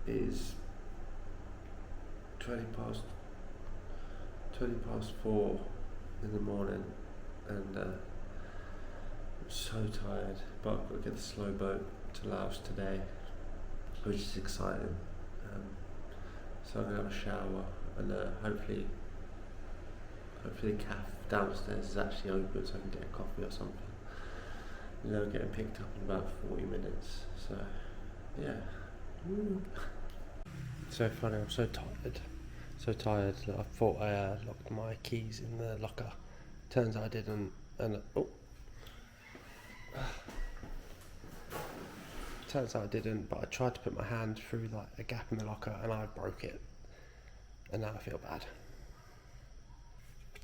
is 4 in the morning, and I'm so tired, but I've got to get the slow boat to Laos today, which is exciting. So I'm going to have a shower, and hopefully the cafe downstairs is actually open so I can get a coffee or something. And then I'm getting picked up in about 40 minutes, so yeah. Woo. So funny, I'm so tired that I thought I locked my keys in the locker. Turns out I didn't, and turns out I didn't, but I tried to put my hand through like a gap in the locker and I broke it, and now I feel bad.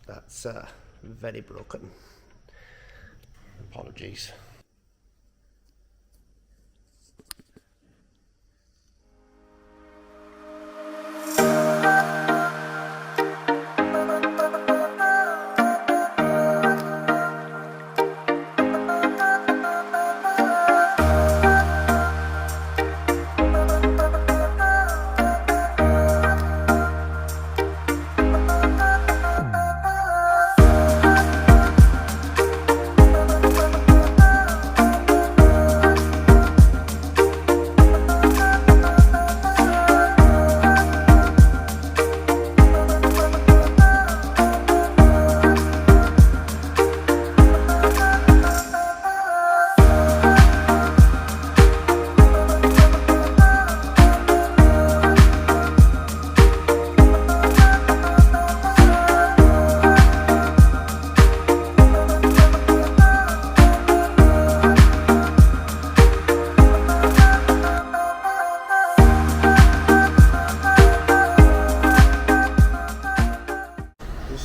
That's very broken. Apologies.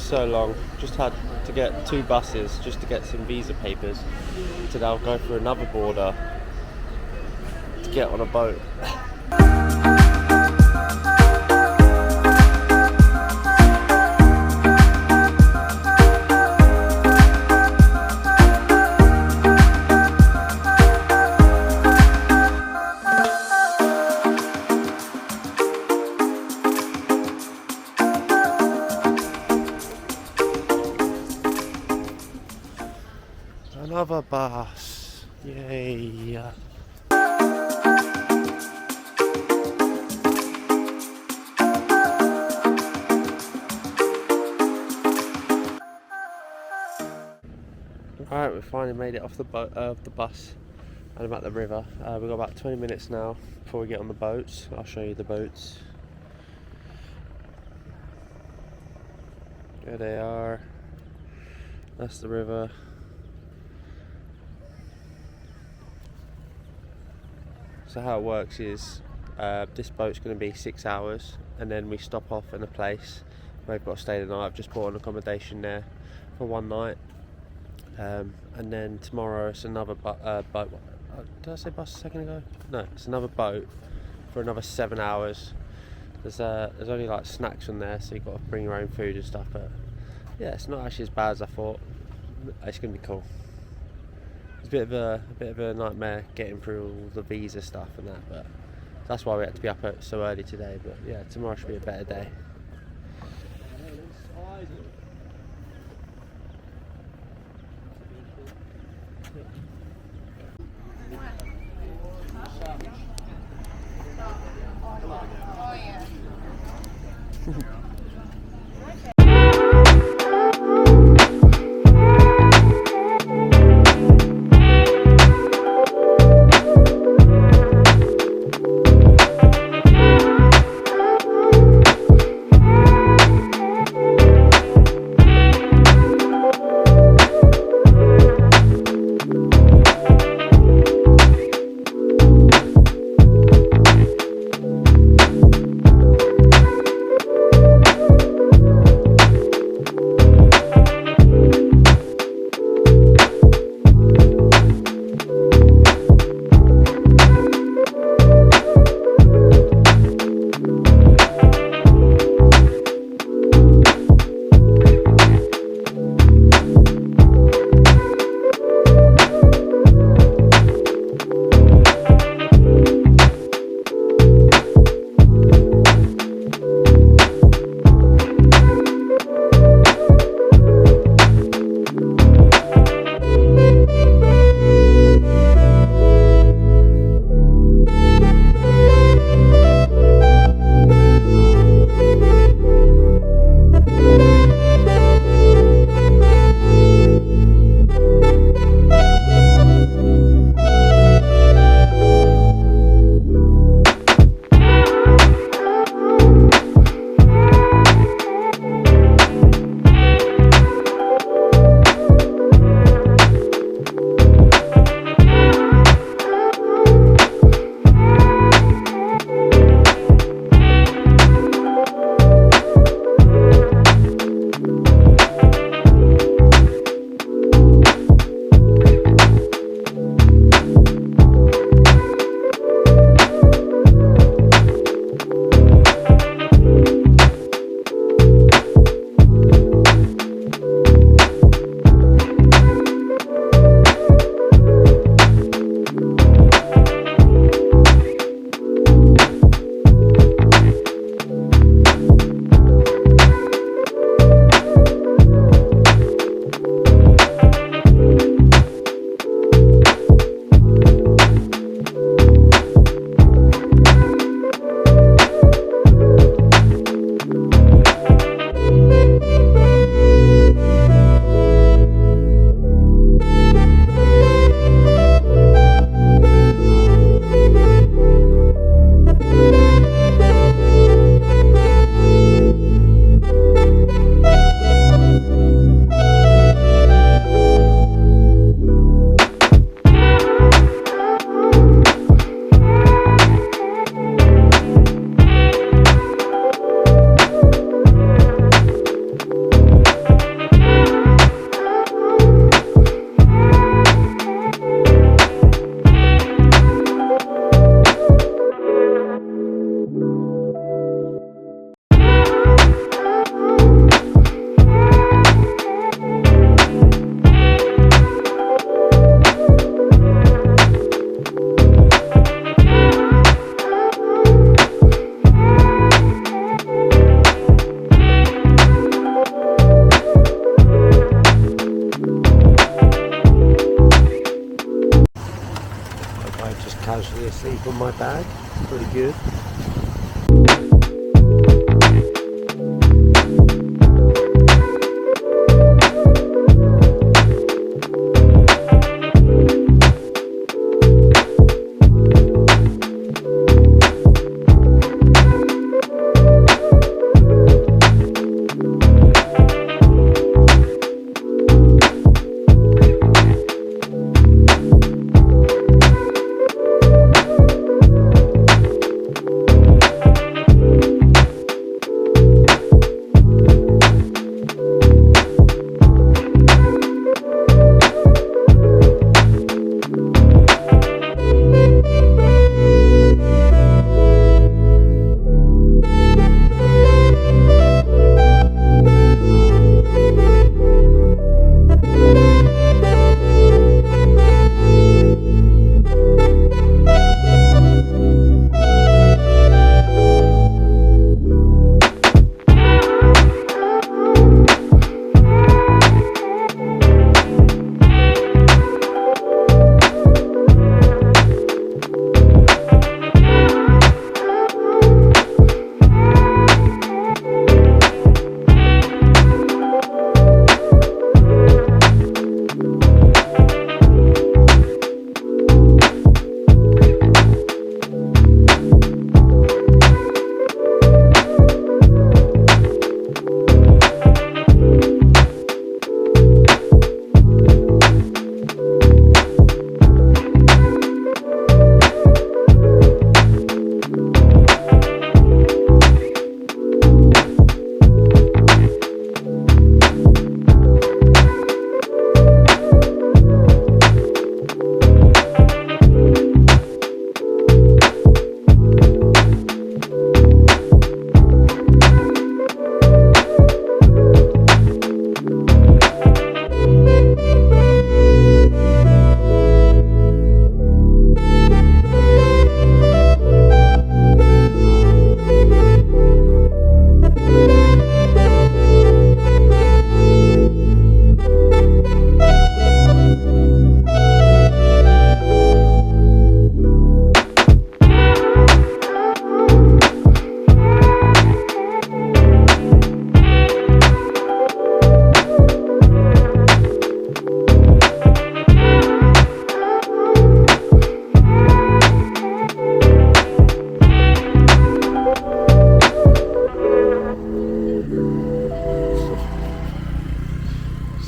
So long, just had to get 2 buses just to get some visa papers. Today I'll go through another border to get on a boat. Another bus, yay! Alright, we finally made it off the bus, and I'm at the river. We've got about 20 minutes now before we get on the boats. I'll show you the boats. There they are. That's the river. So how it works is this boat's going to be 6 hours, and then we stop off in a place where we've got to stay the night. I've just bought an accommodation there for 1 night, and then tomorrow it's another boat. Did I say bus a second ago? No, it's another boat for another 7 hours. There's only like snacks on there, so you've got to bring your own food and stuff. But yeah, it's not actually as bad as I thought. It's going to be cool. It's a bit of a nightmare getting through all the visa stuff and that, but that's why we had to be up so early today. But yeah, tomorrow should be a better day. falling asleep on my bag. Pretty good.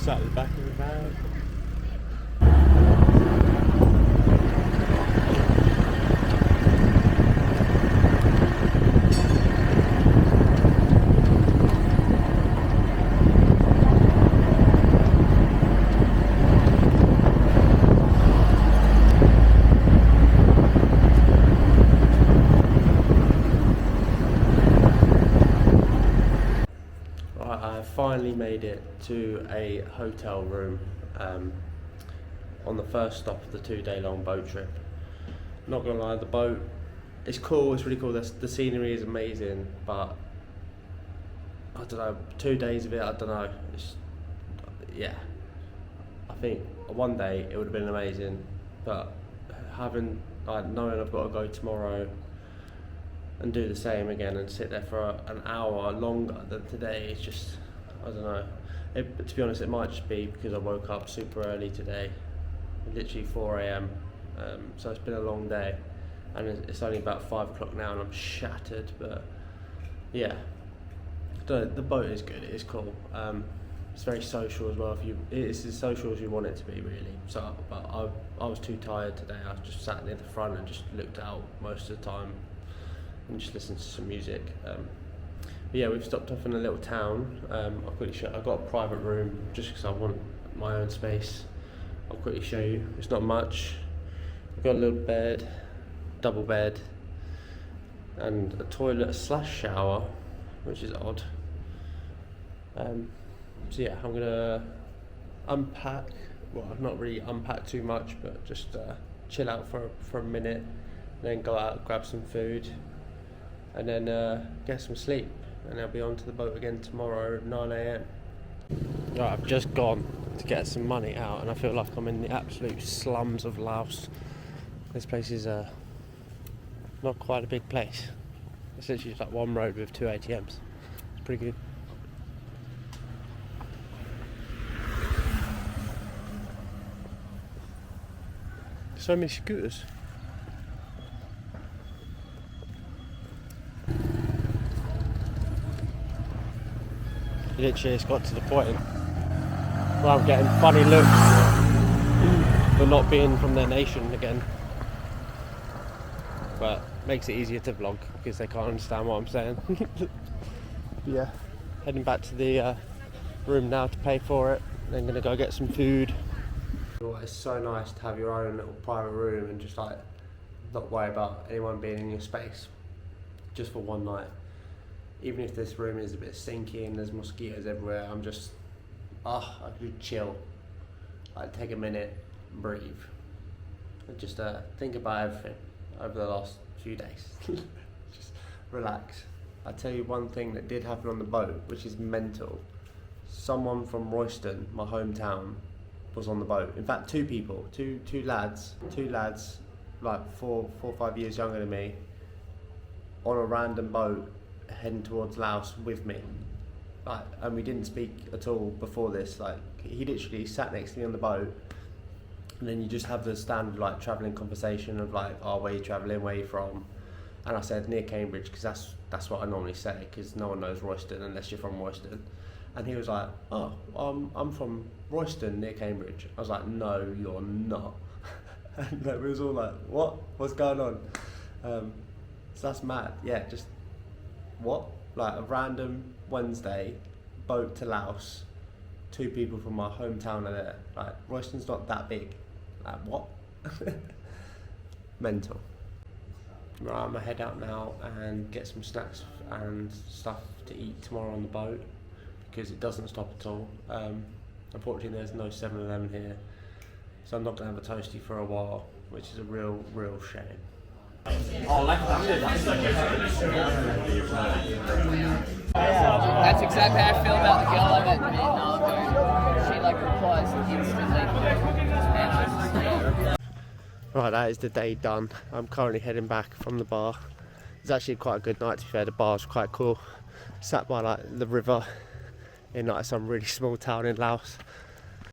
Sat at the back of the van. I finally made it to a hotel room on the first stop of the 2-day long boat trip. Not gonna lie, the boat is cool, it's really cool, the scenery is amazing, but I don't know, 2 days of it, I don't know, yeah. I think one day it would have been amazing, but knowing I've got to go tomorrow and do the same again and sit there for an hour longer than today, it's just, I don't know. To be honest, it might just be because I woke up super early today, literally 4 AM, so it's been a long day, and it's only about 5 o'clock now and I'm shattered, but yeah, the boat is good, it is cool. It's very social as well. It's as social as you want it to be, really. So, but I was too tired today. I just sat near the front and just looked out most of the time and just listened to some music. But yeah, we've stopped off in a little town. I'll quickly show. I've got a private room just because I want my own space. I'll quickly show you. It's not much. I've got a little bed, double bed, and a toilet / shower, which is odd. So yeah, I'm gonna unpack. Well, I've not really unpacked too much, but just chill out for a minute, then go out, grab some food, and then get some sleep. And I'll be on to the boat again tomorrow at 9 AM. Right, I've just gone to get some money out, and I feel like I'm in the absolute slums of Laos. This place is not quite a big place. It's literally just like one road with 2 ATMs. It's pretty good. So many scooters. Literally, it's got to the point where I'm getting funny looks for not being from their nation again. But makes it easier to vlog because they can't understand what I'm saying. Yeah, heading back to the room now to pay for it. Then gonna go get some food. It's so nice to have your own little private room and just like not worry about anyone being in your space just for one night. Even if this room is a bit stinky and there's mosquitoes everywhere, I'm just, I could chill. Like take a minute, breathe, and just think about everything over the last few days. Just relax. I'll tell you one thing that did happen on the boat, which is mental. Someone from Royston, my hometown, was on the boat. In fact, two people, two lads, like 4 or 5 years younger than me, on a random boat heading towards Laos with me. Like, and we didn't speak at all before this. Like, he literally sat next to me on the boat, and then you just have the standard like travelling conversation of like, oh, where you travelling, where you from? And I said near Cambridge because that's what I normally say, because no one knows Royston unless you're from Royston. And he was like, oh, I'm from Royston near Cambridge. I was like, no, you're not. And we was all like, what? What's going on? So that's mad. Yeah, just what? Like a random Wednesday, boat to Laos, 2 people from my hometown are there. Like, Royston's not that big. Like, what? Mental. Right, I'm gonna head out now and get some snacks and stuff to eat tomorrow on the boat, because it doesn't stop at all. Unfortunately, there's no 7-Eleven here, so I'm not gonna have a toasty for a while, which is a real shame. That's exactly how I feel about the girl I met in Vietnam. She like replies instantly. Right, that is the day done. I'm currently heading back from the bar. It's actually quite a good night, to be fair. The bar's quite cool. Sat by like the river in like some really small town in Laos.